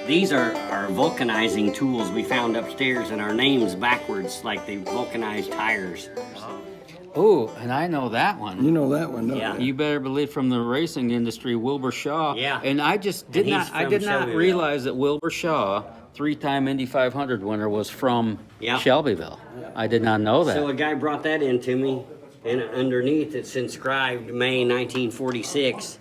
These are our vulcanizing tools we found upstairs, and our names backwards, like the vulcanized tires. Oh, and I know that one. You know that one, don't Yeah. you? You better believe from the racing industry, Wilbur Shaw. Yeah. And I just did And not. he's I from did not Shelbyville. realize that Wilbur Shaw, three-time Indy 500 winner, was from Yeah. Shelbyville. I did not know that. So a guy brought that in to me, and underneath it's inscribed May 1946.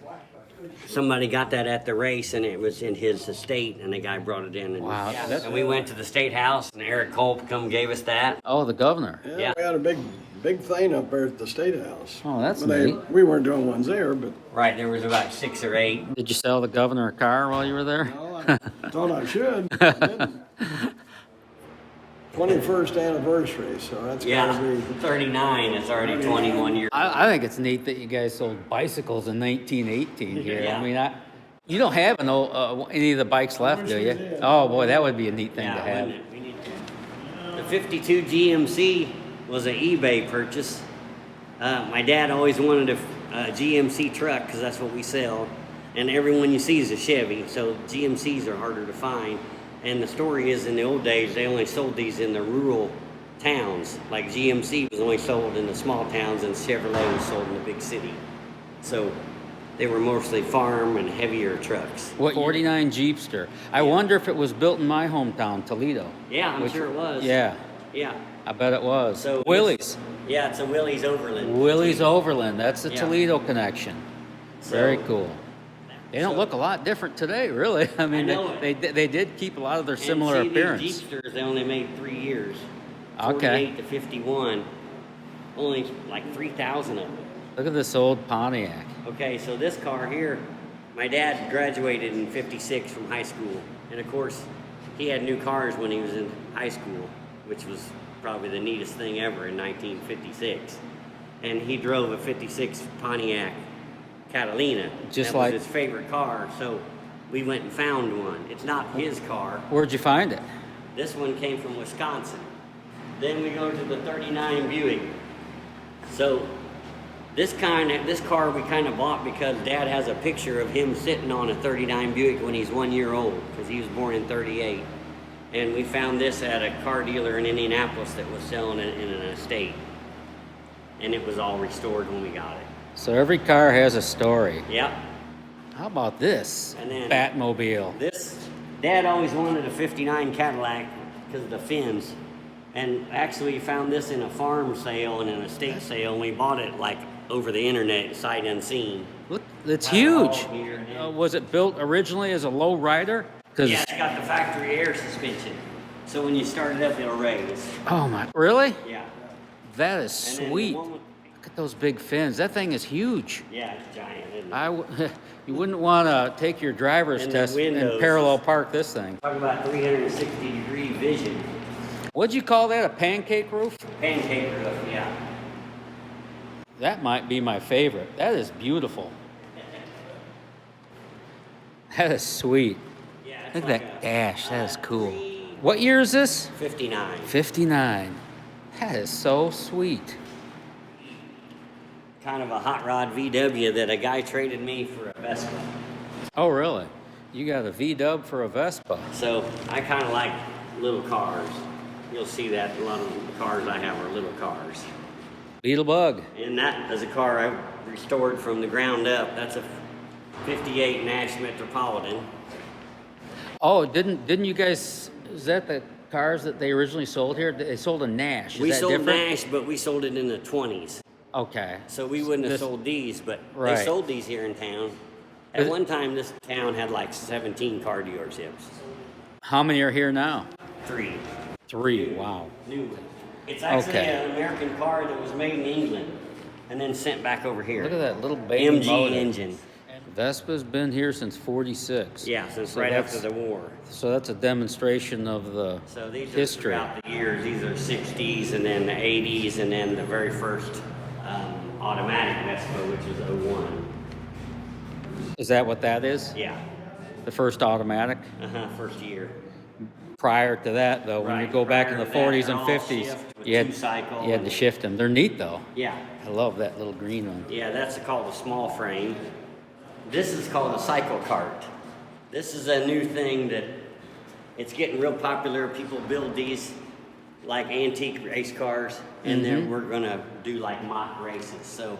Somebody got that at the race, and it was in his estate, and the guy brought it in. And, Wow, that's- and we went to the state house, and Eric Culp come gave us that. Oh, the governor. Yeah. We had a big thing up there at the State House. Oh, that's But neat. we weren't doing ones there, but Right, there was about 6 or 8. Did you sell the governor a car while you were there? well, I thought I should. I didn't. 21st anniversary, so that's Yeah, gotta be. 39. It's already 21 years. I think it's neat that you guys sold bicycles in 1918 here. Yeah. I mean, you don't have any of the bikes left, do you? Oh boy, that would be a neat thing to have. wouldn't it? We need to. The 52 GMC was an eBay purchase. My dad always wanted a GMC truck because that's what we sell, and everyone you see is a Chevy, so GMCs are harder to find. And the story is, in the old days, they only sold these in the rural towns. Like GMC was only sold in the small towns, and Chevrolet was sold in the big city. So they were mostly farm and heavier trucks. What 49 Jeepster? I wonder if it was built in my hometown, Toledo. Yeah, I'm sure it was. Yeah, Yeah. I bet it was. So Willie's. Yeah, it's a Willie's Overland. Willie's Overland. That's the Yeah. Toledo connection. So- Very cool. They don't so- look a lot different today, really. I mean, know they did keep a lot of their similar and see, appearance. These Jeepsters, they only made 3 years. Okay. 48 to 51. Only like 3,000 of them. Look at this old Pontiac. Okay, so this car here, my dad graduated in 56 from high school. And of course, he had new cars when he was in high school, which was probably the neatest thing ever in 1956. And he drove a 56 Pontiac Catalina. Just that like- was his favorite car, so we went and found one. It's not his car. Where'd you find it? This one came from Wisconsin. Then we go to the 39 Buick. So this car we kind of bought because Dad has a picture of him sitting on a 39 Buick when he's 1 year old, because he was born in 38. And we found this at a car dealer in Indianapolis that was selling it in an estate. And it was all restored when we got it. So every car has a story. Yep. How about this And then- Batmobile? This, Dad always wanted a 59 Cadillac because of the fins. And actually we found this in a farm sale and an estate sale, and we bought it like over the internet, sight unseen. Look, it's Got it all huge. here, yeah. Was it built originally as a low rider? Yeah, it's got the factory air suspension. So when you start it up, it'll raise. Oh my, really? Yeah. That is And then the sweet. one with- Look at those big fins. That thing is huge. Yeah, it's giant, isn't it? You wouldn't want to take your driver's And the test and windows. parallel park this thing. Talk about 360-degree vision. What'd you call that? A pancake roof? Pancake roof, yeah. That might be my favorite. That is beautiful. That is sweet. Yeah, it's Look at like that a dash. That is cool. What year is this? 59. 59. That is so sweet. Kind of a hot rod VW that a guy traded me for a Vespa. Oh, really? You got a V-dub for a Vespa. So I kind of like little cars. You'll see that a lot of the cars I have are little cars. Beetlebug. And that is a car I restored from the ground up. That's a 58 Nash Metropolitan. Oh, didn't you guys? Is that the cars that they originally sold here? They sold a Nash. Is We that sold different? Nash, but we sold it in the 20s. Okay. So we wouldn't have This- sold these, but Right. they sold these here in town. At Is- one time, this town had like 17 car dealerships. How many are here now? 3. 3. Wow. New one. It's actually Okay. an American car that was made in England and then sent back over here. Look at that little baby MG motor. engine. Vespa's been here since 46. Yeah, since So right that's- after the war. So that's a demonstration of the So these are history. throughout the years. These are 60s and then the 80s and then the very first automatic Vespa, which is 01. Is that what that is? Yeah. The first automatic? First year. Prior to that, though, when you Right, go back in prior the to that, 40s they're and all 50s, shift with you had, two-cycle you had to and- shift them. They're neat, though. Yeah. I love that little green one. Yeah, that's called a small frame. This is called a cycle cart. This is a new thing that it's getting real popular. People build these like antique race cars, and then we're gonna do like mock races. So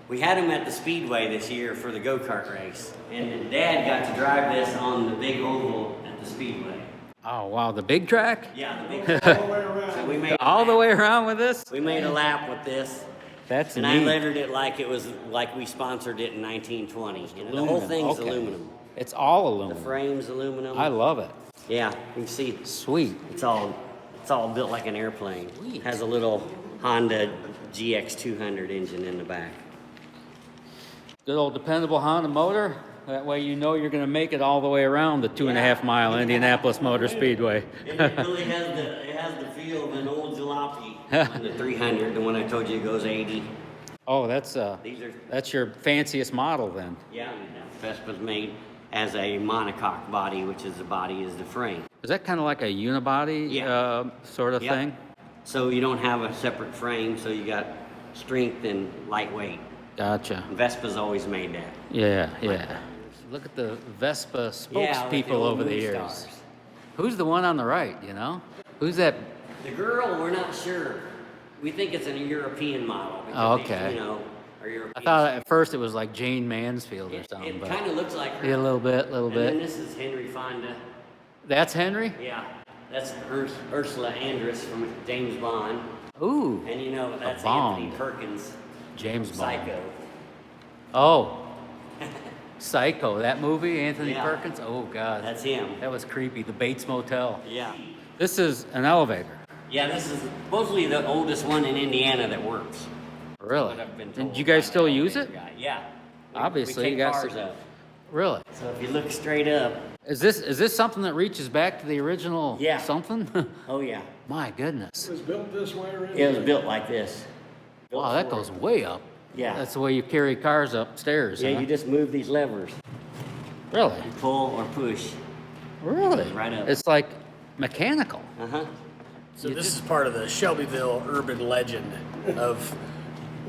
we had them at the Speedway this year for the go-kart race, and then Dad got to drive this on the big oval at the Speedway. Oh, wow, the big track? Yeah, the big track. So we made All the way around with this? We made a lap with this. That's And neat. I lettered it like it was like we sponsored it in 1920. You know, the whole thing's Okay. aluminum. It's all The aluminum. frame's aluminum. I love it. Yeah, you can see Sweet. it's all built like an airplane. Sweet. Has a little Honda GX200 engine in the back. Good old dependable Honda motor. That way you know you're going to make it all the way around the 2.5 mile Indianapolis Motor Speedway. It really has the feel of an old jalopy. On the 300, the one I told you goes 80. Oh, These are that's your fanciest model then. yeah. Vespa's made as a monocoque body, which is the body is the frame. Is that kind of like a unibody Yeah. sort of Yep. thing? So you don't have a separate frame, so you got strength and lightweight. Gotcha. Vespa's always made that. Yeah, yeah. Look at the Vespa spokespeople old over the movie years. stars. Who's the one on the right, you know? Who's that? The girl, we're not sure. We think it's a European model. Oh, because they, okay. you know, are European. I thought at first it was like Jane Mansfield or something, It but kind of looks like her. yeah, a little bit. And then this is Henry Fonda. That's Henry? Yeah, that's Ursula Andress from James Bond. Ooh, And you know, that's Bond. Anthony Perkins, James Bond. Psycho. Oh, Psycho, that movie, Anthony Yeah. Perkins? Oh, God. That's him. That was creepy. The Bates Motel. Yeah. This is an elevator. Yeah, this is supposedly the oldest one in Indiana that works. Really? What I've been told And you guys by still the use it? elevator guy. Yeah. Obviously, we you take got cars some- up. Really? So if you look straight up, Is this something that reaches back to the original Yeah. something? oh yeah, My goodness. It was built this way or it was built like this. Built Wow, that for goes it. way up. Yeah. That's the way you carry cars upstairs. Yeah, huh? you just move these levers, Really? pull or push. Really? Right up. It's like mechanical. Uh huh. So this is part of the Shelbyville urban legend of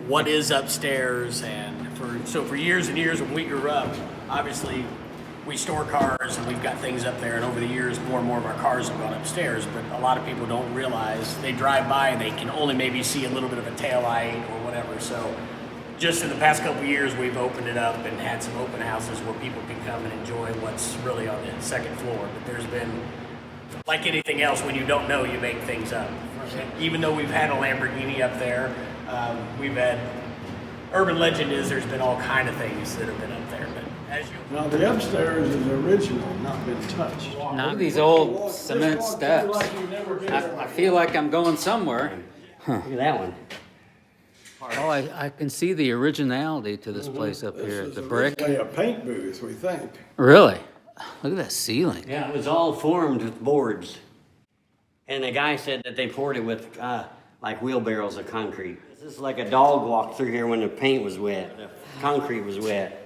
what is upstairs, and for years and years when we grew up, obviously we store cars and we've got things up there, and over the years more and more of our cars have gone upstairs, but a lot of people don't realize they drive by and they can only maybe see a little bit of a taillight or whatever. So just in the past couple of years we've opened it up and had some open houses where people can come and enjoy what's really on the second floor. But there's been, like anything else, when you don't know, you make things up. Even though we've had a Lamborghini up there, we've had, urban legend is there's been all kind of things that have been up there. But as you Now, the upstairs is original, not been touched. Look at these old cement steps. I feel like I'm going somewhere. Look at that one. Oh, I can see the originality to this place up here. This The is brick. originally a paint booth, we think. Really? Look at that ceiling. Yeah, it was all formed with boards, and the guy said that they poured it with like wheelbarrows of concrete. This is like a dog walked through here when the paint was wet, the concrete was wet.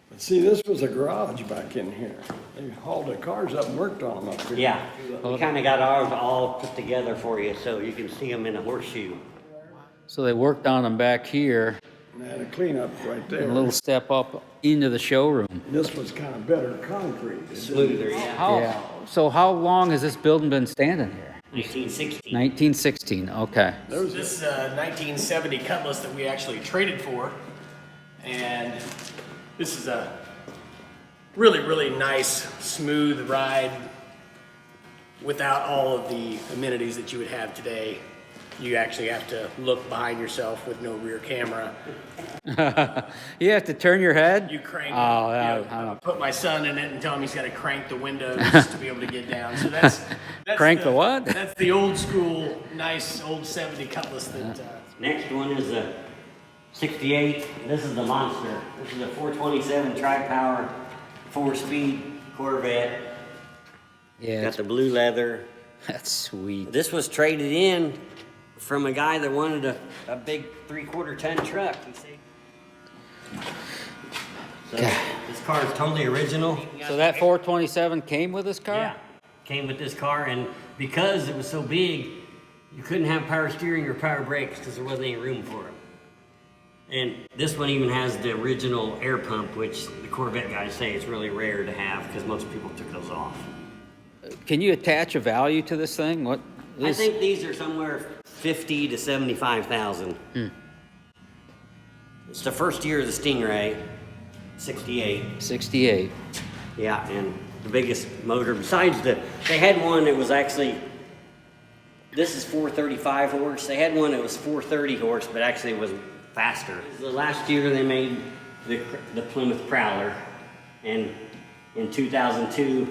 But see, this was a garage back in here. They hauled the cars up and worked on them up here. Yeah, we kind of got ours all put together for you so you can see them in a horseshoe. So they worked on them back here, And they had a cleanup right there. and a little step up into the showroom. This was kind of better concrete. It didn't- Smoother, yeah. So how long has this building been standing here? 1960. 1916, okay. This 1970 Cutlass that we actually traded for, and this is a really, really nice, smooth ride without all of the amenities that you would have today. You actually have to look behind yourself with no rear camera. You have to turn your head? You crank. Oh, you yeah, know, I don't- put my son in it and tell him he's got to crank the windows to be able to get down. So that's Crank the what? That's the old school, nice old 70 Cutlass that. Next one is a 68. This is the monster. This is a 427 tri-power, 4-speed Corvette. Yeah, Got the blue leather. that's sweet. This was traded in from a guy that wanted a big 3/4 ton truck, you see. So this car is totally original. So that 427 came with this car? Yeah, came with this car, and because it was so big, you couldn't have power steering or power brakes because there wasn't any room for them. And this one even has the original air pump, which the Corvette guys say it's really rare to have because most people took those off. Can you attach a value to this thing? What I is think these are somewhere 50 to 75,000. It's the first year of the Stingray, 68. 68? Yeah, and the biggest motor besides they had one that was actually, this is 435 horse. They had one that was 430 horse, but actually it was faster. The last year they made the Plymouth Prowler, and in 2002,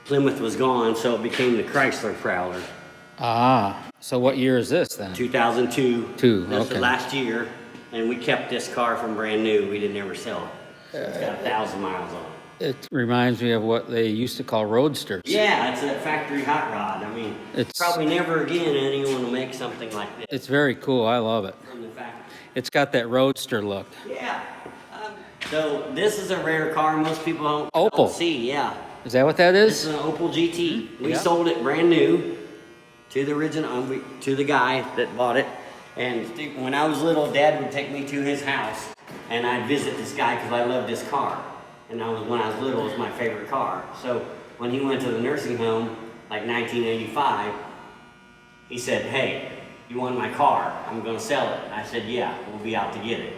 Plymouth was gone, so it became the Chrysler Prowler. Ah, so what year is this then? 2002. That's okay. the last year, and we kept this car from brand new. We didn't ever sell it. It's got 1,000 miles on it. It reminds me of what they used to call roadsters. Yeah, it's a factory hot rod. I mean, It's- probably never again anyone will make something like this It's very cool. I love it. from the factory. It's got that roadster look. Yeah. So this is a rare car. Most people Opel. don't see. Yeah. Is that what that This is? is an Opel GT. We Yeah. sold it brand new to the original, to the guy that bought it. And when I was little, Dad would take me to his house, and I'd visit this guy because I loved his car. And when I was little, it was my favorite car. So when he went to the nursing home, like 1985, he said, "Hey, you want my car? I'm going to sell it." I said, "Yeah, we'll be out to get it."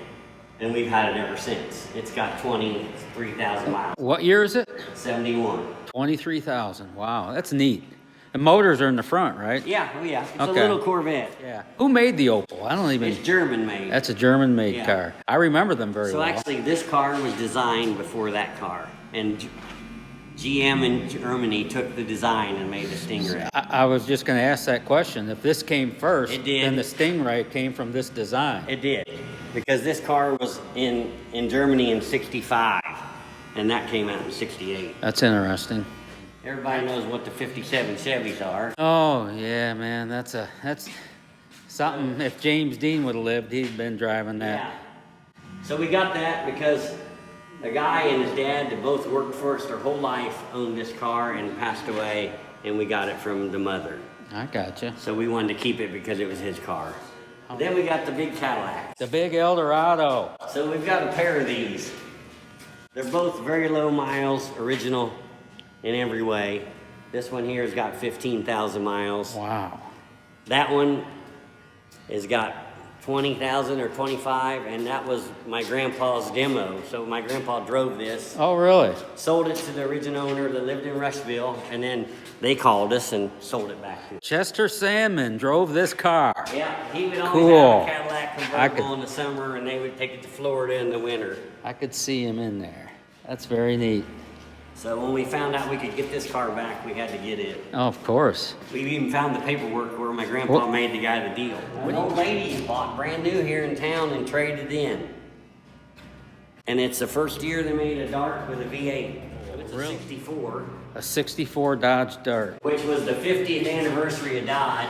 And we've had it ever since. It's got 23,000 miles. What year is it? 71. 23,000. Wow, that's neat. The motors are in the front, right? Yeah, oh yeah. It's Okay. a little Corvette. Yeah. Who made the Opel? I don't even. It's German made. That's a German-made Yeah. car. I remember them very So well. actually, this car was designed before that car, and GM in Germany took the design and made the Stingray. I was just going to ask that question. If this came first, It did. then the Stingray came from this design. It did, because this car was in Germany in -- and that came out in '68. That's interesting. Everybody knows what the '57 Chevys are. Oh yeah, man, that's something. If James Dean would have lived, he'd been driving that. Yeah. So we got that because a guy and his dad that both worked for us their whole life owned this car and passed away, and we got it from the mother. I gotcha. So we wanted to keep it because it was his car. Then we got the big Cadillac. The big Eldorado. So we've got a pair of these. They're both very low miles, original in every way. This one here has got 15,000 miles. Wow. That one has got 20,000 or 25, and that was my grandpa's demo. So my grandpa drove this, Oh really? sold it to the original owner that lived in Rushville, and then they called us and sold it back to us. Chester Sandman drove this car. Yeah, he would always Cool. have a Cadillac convertible in the summer, and they would take it to Florida in the winter. I could see him in there. That's very neat. So when we found out we could get this car back, we had to get it. Oh, of course. We even found the paperwork where my grandpa What? made the guy the deal. An old lady bought brand new here in town and traded in. And it's the first year they made a Dart with a V8. It's a Really? 64, A 64 Dodge Dart. which was the 50th anniversary of Dodge.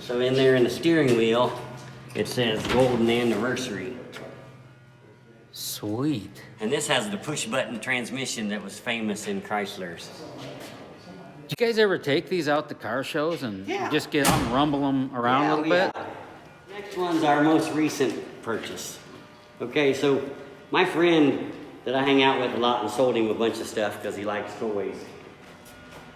So in there in the steering wheel, it says golden anniversary. Sweet. And this has the push button transmission that was famous in Chryslers. Did you guys ever take these out to car shows and Yeah. just get out and rumble them around a little bit? Next one's our most recent purchase. Okay, so my friend that I hang out with a lot and sold him a bunch of stuff because he likes toys.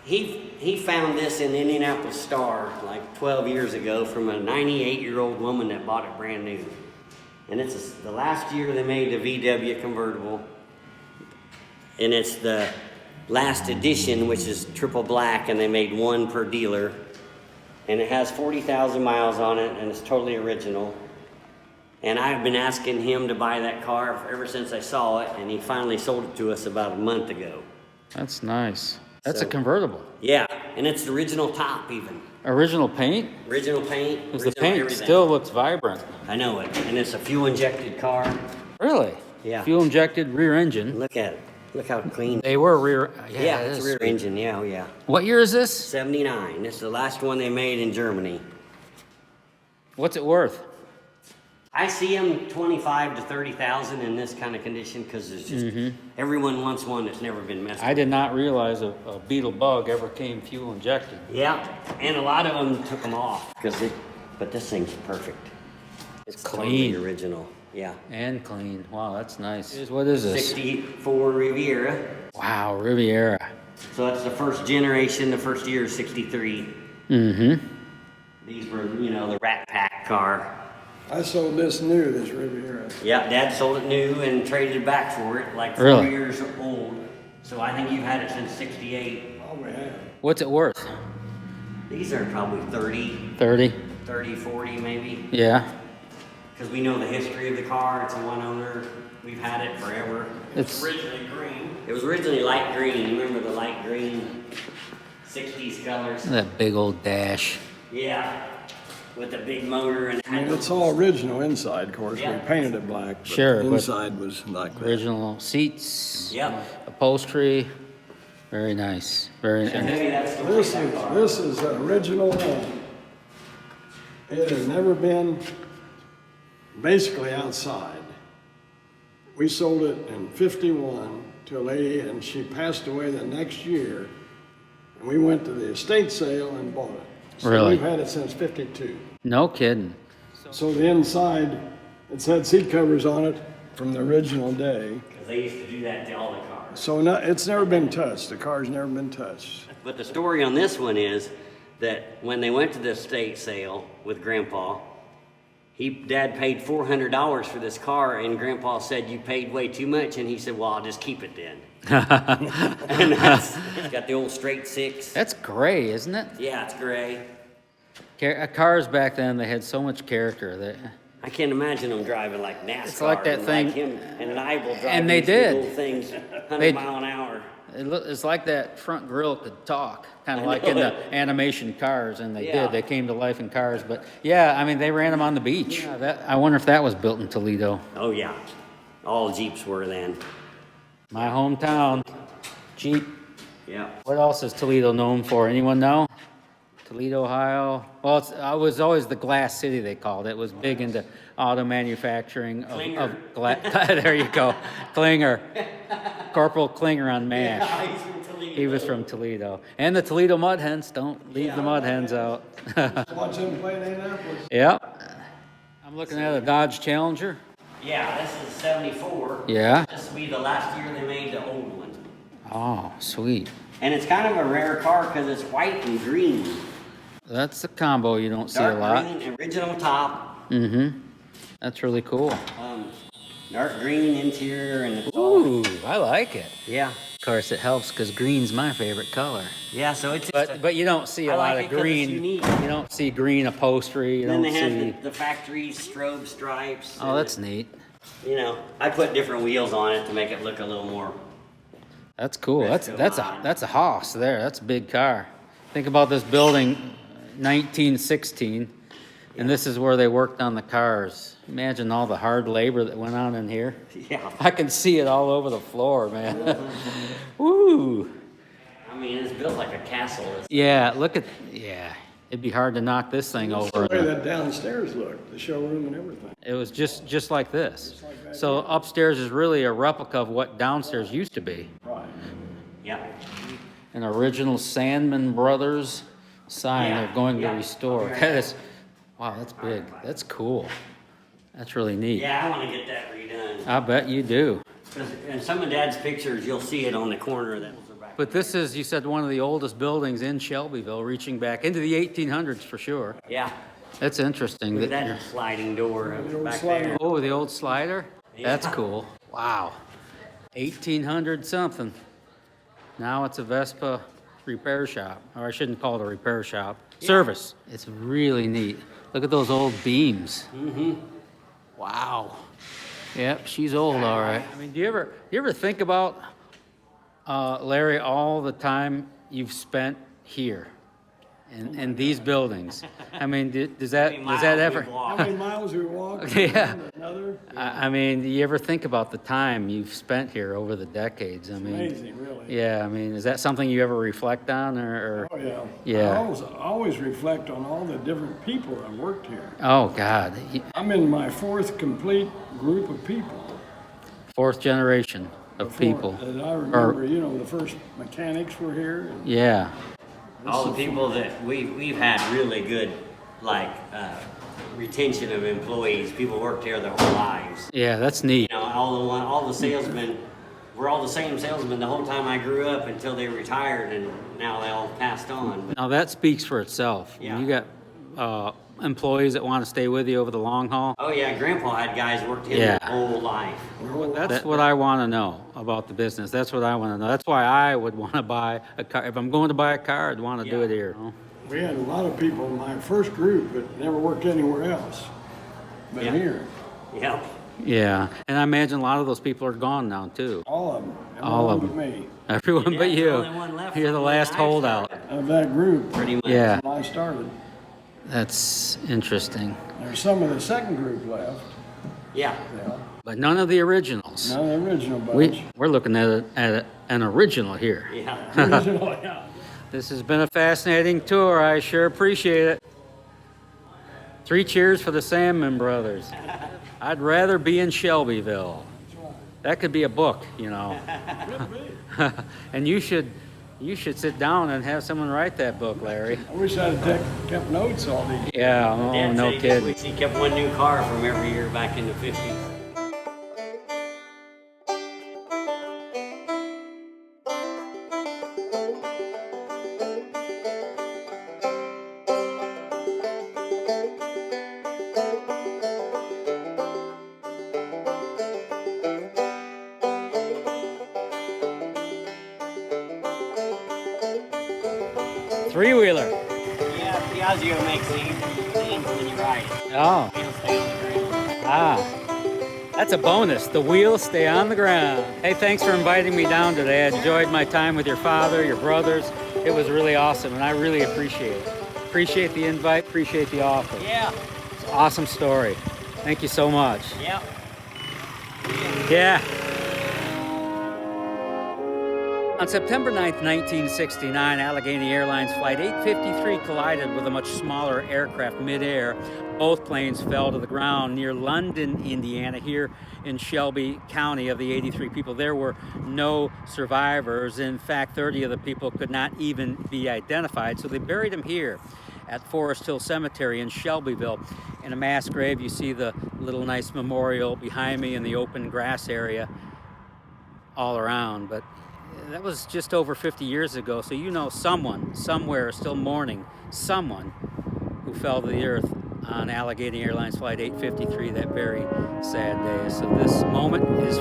He found this in the Indianapolis Star like 12 years ago from a 98-year-old woman that bought it brand new. And it's the last year they made a VW convertible. And it's the last edition, which is triple black, and they made one per dealer. And it has 40,000 miles on it, and it's totally original. And I've been asking him to buy that car ever since I saw it, and he finally sold it to us about a month ago. That's nice. That's a So- convertible. Yeah, and it's the original top even. Original paint? Original paint, Because the original paint everything. still looks vibrant. I know it, and it's a fuel-injected car. Really? Yeah. Fuel injected rear engine. Look at it. Look how clean. They were rear. Yeah, it it's is a rear sweet. engine. Yeah, oh yeah. What year is this? 79. This is the last one they made in Germany. What's it worth? I see them 25 to 30,000 in this kind of condition because it's just everyone wants one that's never been messed I with. did not realize a Beetle Bug ever came fuel injected. Yeah, and a lot of them took them off but this thing's perfect. It's clean. totally original. Yeah. And clean. Wow, that's nice. What is this? 64 Riviera. Wow, Riviera. So that's the first generation, the first year is 63. Mm-hmm. These were, you know, the Rat Pack car. I sold this new, this Riviera. Yeah, Dad sold it new and traded it back for it, like 4 Really? years old. So I think you've had it since 68. Oh, we have. What's it worth? These are probably 30, 30? 30, 40 maybe. Yeah. Because we know the history of the car. It's a one owner. We've had it forever. It's Originally green. It was originally light green. You remember the light green 60s colors? that big old dash. Yeah. With the big motor and I mean, it's all original inside, of course. Yeah. We painted it black. But Sure, the but- inside was like that. Original seats. Yep. Upholstery. Very nice. Very And nice. maybe that's the This is an original one. It has never been basically outside. We sold it in 51 to a lady, and she passed away the next year. And we went to the estate sale and bought it. So Really? we've had it since 52. No kidding. So the inside, it's had seat covers on it from the original day. Because they used to do that to all the cars. So it's never been touched. The car's never been touched. But the story on this one is that when they went to the estate sale with Grandpa, Dad paid $400 for this car, and Grandpa said, "You paid way too much," and he said, "Well, I'll just keep it then." And it's got the old straight six. That's gray, isn't it? Yeah, it's gray. Cars back then, they had so much character. I can't imagine them driving like NASCAR. It's like that and thing- Like him and an Eibel driving And they these big did. old things 100 They- mile an hour. It's like that front grille could talk, kind of like in the animation Cars, and they Yeah. did. They came to life in Cars. But yeah, I mean, they ran them on the beach. I wonder if that was built in Toledo. Oh yeah, all Jeeps were then. My hometown, Jeep. Yeah. What else is Toledo known for? Anyone know? Toledo, Ohio. Well, it was always the Glass City, they called it. It was big into auto manufacturing of glass. There you go. Klinger. Corporal Klinger on MASH. Yeah, he's from Toledo. He was from Toledo. And the Toledo Mud Hens. Don't leave the Mud Hens out. Watch him play in Indianapolis. Yep. I'm looking at a Dodge Challenger. Yeah, this is 74. Yeah. This will be the last year they made the old one. Oh, sweet. And it's kind of a rare car because it's white and green. That's a combo you don't see a Dark lot. green, original top, Mm-hmm. That's really cool. dark green interior, and it's all, Ooh, I like it. yeah. Of course, it helps because green's my favorite color. Yeah, so it's just But you don't see a I lot like of it 'cause it's green. unique. You don't see green upholstery. You then don't they had see. the factory strobe stripes. Oh, and that's neat. You know, I put different wheels on it to make it look a little more. That's cool. Rest That's of a hoss there. That's a big car. Think about this building, 1916, and this is where they worked on the cars. Imagine all the hard labor that went on in here. Yeah. I can see it all over the floor, man. Woo! I mean, it's built like a castle. Yeah, it'd be hard to knock this thing That's over. the way that downstairs looked, the showroom and everything. It was just like this. Just like that, So upstairs is really a replica of what downstairs used to be. Right. Yeah. An original Sandman Brothers sign Yeah, they're going yeah. to restore. That is, wow, that's big. That's cool. That's really neat. Yeah, I want to get that redone. I bet you do. 'Cause in some of Dad's pictures, you'll see it on the corner of that. But this is, you said, one of the oldest buildings in Shelbyville, reaching back into the 1800s for sure. Yeah. That's interesting. Look at that that you're- sliding door old back sliding there. Oh, the old slider? That's Yeah. cool. Wow. 1800 something. Now it's a Vespa repair shop. Or I shouldn't call it a repair shop. Service. It's really neat. Look at those old beams. Mm-hmm. Wow. Yep, she's old, all right. I mean, do you ever think about, Larry, all the time you've spent here in these buildings? I mean, does that ever? How many miles we walked? Yeah. Another? I mean, do you ever think about the time you've spent here over the decades? I mean, Amazing, really. yeah. I mean, is that something you ever reflect on, or? Oh, yeah. Yeah. I always reflect on all the different people that worked here. Oh God, I'm in my fourth complete group of people. fourth generation of people. And I remember, the first mechanics were here. And Yeah. All the people that we've had really good, like, retention of employees. People worked here their whole lives. Yeah, that's neat. You know, all the salesmen we're all the same salesmen the whole time I grew up until they retired, and now they all passed on. But, Now that speaks for itself. Yeah. When you got employees that want to stay with you over the long haul. oh yeah, Grandpa had guys worked him Yeah. his whole life. That's what I want to know about the business. That's what I want to know. That's why I would want to buy a car. If I'm going to buy a car, I'd want to do Yeah. it here. We had a lot of people in my first group that never worked anywhere else but Yeah. here. Yep. Yeah, and I imagine a lot of those people are gone now too. All of them. All of Everyone them. but me. Everyone Your but dad's the you. only one left You're the from when last I holdout. started. Of that group, Pretty much. Yeah, when I started. that's interesting. There's some of the second group left. Yeah. Yeah. But none of the originals. None of the original bunch. We're looking at an original here. Yeah. Original, yeah. This has been a fascinating tour. I sure appreciate it. 3 cheers for the Sandman Brothers. I'd rather be in Shelbyville. That could be a book, you know. And you should sit down and have someone write that book, Larry. I wish I'd kept notes all these. Yeah, oh, Dad no said kidding. he kept one new car from every year back in the 50s. Three-wheeler. Yeah, Piaggio makes the engine when you ride it. Oh, It'll stay on the ground. that's a bonus. The wheels stay on the ground. Hey, thanks for inviting me down today. I enjoyed my time with your father, your brothers. It was really awesome, and I really appreciate it. Appreciate the invite, appreciate the offer. Yeah. It's an awesome story. Thank you so much. Yep. Yeah. On September 9th, 1969, Allegheny Airlines Flight 853 collided with a much smaller aircraft midair. Both planes fell to the ground near London, Indiana, here in Shelby County. Of the 83 people, there were no survivors. In fact, 30 of the people could not even be identified, so they buried them here at Forest Hill Cemetery in Shelbyville. In a mass grave, you see the little nice memorial behind me in the open grass area all around. But that was just over 50 years ago, so you know someone, somewhere, is still mourning someone who fell to the earth on Allegheny Airlines Flight 853 that very sad day. So this moment is